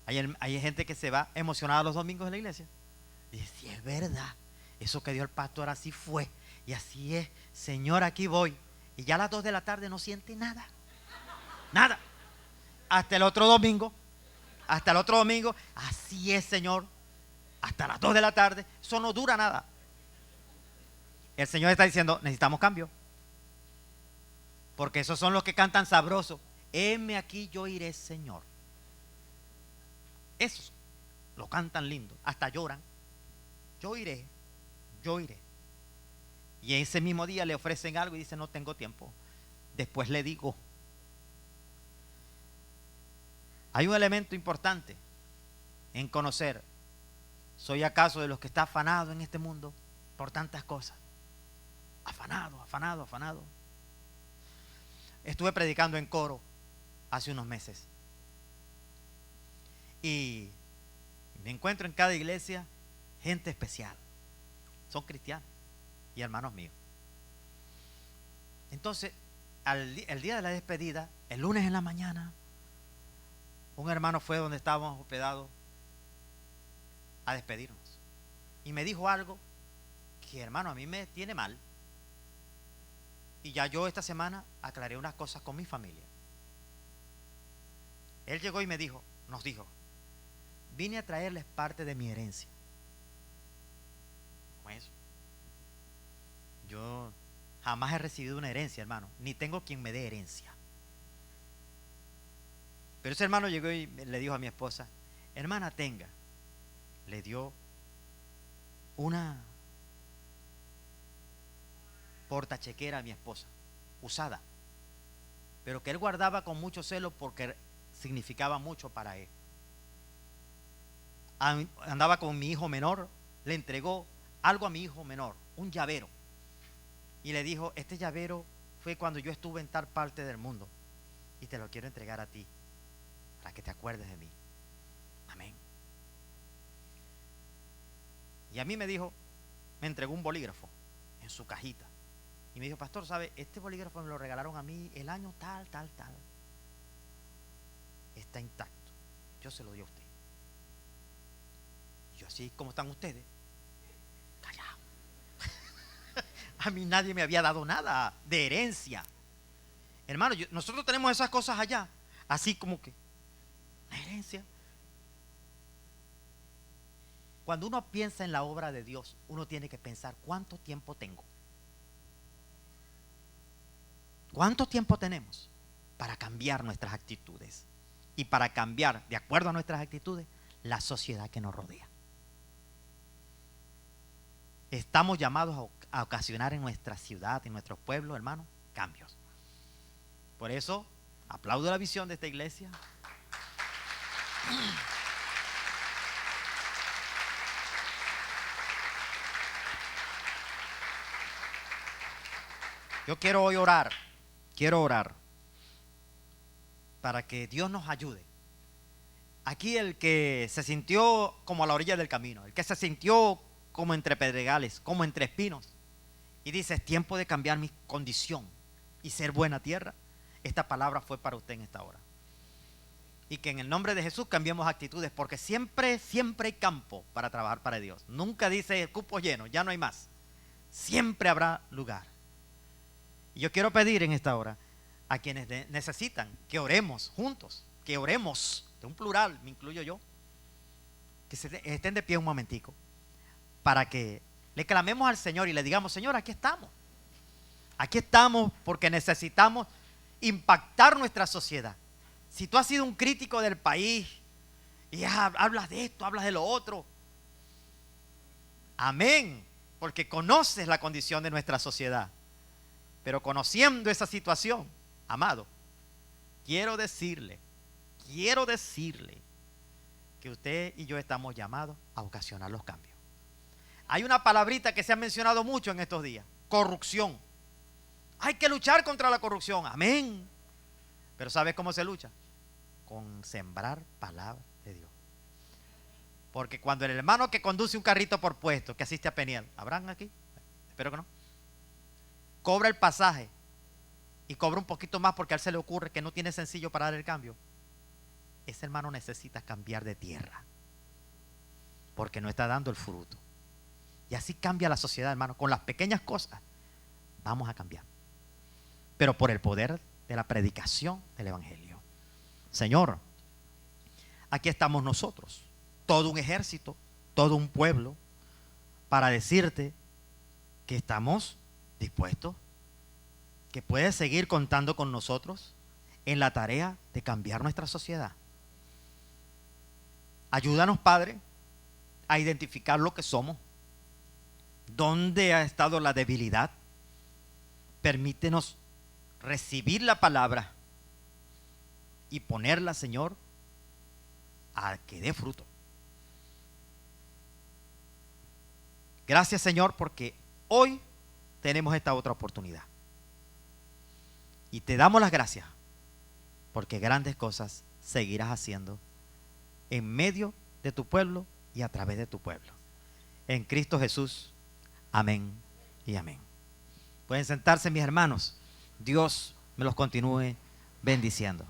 Hay gente que se va emocionada los domingos en la iglesia. Y dice, sí, es verdad, eso que dio el pastor así fue. Y así es, Señor, aquí voy. Y ya a las 2 de la tarde no siente nada. Nada. Hasta el otro domingo. Así es, Señor. Hasta las 2 de la tarde. Eso no dura nada. El Señor está diciendo, necesitamos cambio. Porque esos son los que cantan sabroso. Heme aquí, yo iré, Señor. Esos lo cantan lindo. Hasta lloran. Yo iré, yo iré. Y ese mismo día le ofrecen algo y dice, no tengo tiempo. Después le digo. Hay un elemento importante en conocer. ¿Soy acaso de los que está afanado en este mundo por tantas cosas? Afanado, afanado, afanado. Estuve predicando en coro hace unos meses. Y me encuentro en cada iglesia gente especial. Son cristianos y hermanos míos. Entonces, el día de la despedida, el lunes en la mañana, un hermano fue donde estábamos hospedados a despedirnos. Y me dijo algo que, hermano, a mí me tiene mal. Y ya yo esta semana aclaré unas cosas con mi familia. Él llegó y nos dijo, vine a traerles parte de mi herencia. ¿Cómo es eso? Yo jamás he recibido una herencia, hermano, ni tengo quien me dé herencia. Pero ese hermano llegó y le dijo a mi esposa, hermana, tenga. Le dio portachequera a mi esposa, usada, pero que él guardaba con mucho celo porque significaba mucho para él. Andaba con mi hijo menor, le entregó algo a mi hijo menor, un llavero, y le dijo: este llavero fue cuando yo estuve en tal parte del mundo y te lo quiero entregar a ti para que te acuerdes de mí. Amén. Y a mí me dijo, me entregó un bolígrafo en su cajita y me dijo: pastor, ¿sabe? Este bolígrafo me lo regalaron a mí el año tal, tal, tal. Está intacto, yo se lo di a usted. Yo: así como están ustedes, callado. A mí nadie me había dado nada de herencia. Hermano, nosotros tenemos esas cosas allá, así como que la herencia. Cuando uno piensa en la obra de Dios, uno tiene que pensar: ¿cuánto tiempo tengo? ¿Cuánto tiempo tenemos para cambiar nuestras actitudes? Y para cambiar, de acuerdo a nuestras actitudes, la sociedad que nos rodea. Estamos llamados a ocasionar en nuestra ciudad, en nuestro pueblo, hermano, cambios. Por eso, aplaudo la visión de esta iglesia. Yo quiero hoy orar para que Dios nos ayude. Aquí el que se sintió como a la orilla del camino, el que se sintió como entre pedregales, como entre espinos, y dice: es tiempo de cambiar mi condición y ser buena tierra. Esta palabra fue para usted en esta hora. Y que en el nombre de Jesús cambiemos actitudes, porque siempre hay campo para trabajar para Dios. Nunca dice: el cupo lleno, ya no hay más. Siempre habrá lugar. Y yo quiero pedir en esta hora a quienes necesitan que oremos juntos, que oremos, de un plural, me incluyo yo, que estén de pie un momentico, para que le clamemos al Señor y le digamos: Señor, aquí estamos porque necesitamos impactar nuestra sociedad. Si tú has sido un crítico del país y hablas de esto, hablas de lo otro, amén, porque conoces la condición de nuestra sociedad. Pero conociendo esa situación, amado, quiero decirle que usted y yo estamos llamados a ocasionar los cambios. Hay una palabrita que se ha mencionado mucho en estos días: corrupción. Hay que luchar contra la corrupción, amén. Pero ¿sabes cómo se lucha? Con sembrar palabra de Dios. Porque cuando el hermano que conduce un carrito por puesto, que asiste a Peniel, ¿habrán aquí? Espero que no. Cobra el pasaje y cobra un poquito más porque a él se le ocurre que no tiene sencillo para dar el cambio. Ese hermano necesita cambiar de tierra porque no está dando el fruto. Y así cambia la sociedad, hermano. Con las pequeñas cosas vamos a cambiar, pero por el poder de la predicación del evangelio. Señor, aquí estamos nosotros, todo un ejército, todo un pueblo, para decirte que estamos dispuestos, que puedes seguir contando con nosotros en la tarea de cambiar nuestra sociedad. Ayúdanos, Padre, a identificar lo que somos, dónde ha estado la debilidad. Permítenos recibir la palabra y ponerla, Señor, a que dé fruto. Gracias, Señor, porque hoy tenemos esta otra oportunidad. Y te damos las gracias porque grandes cosas seguirás haciendo en medio de tu pueblo y a través de tu pueblo. En Cristo Jesús. Amén y amén. Pueden sentarse, mis hermanos. Dios me los continúe bendiciendo.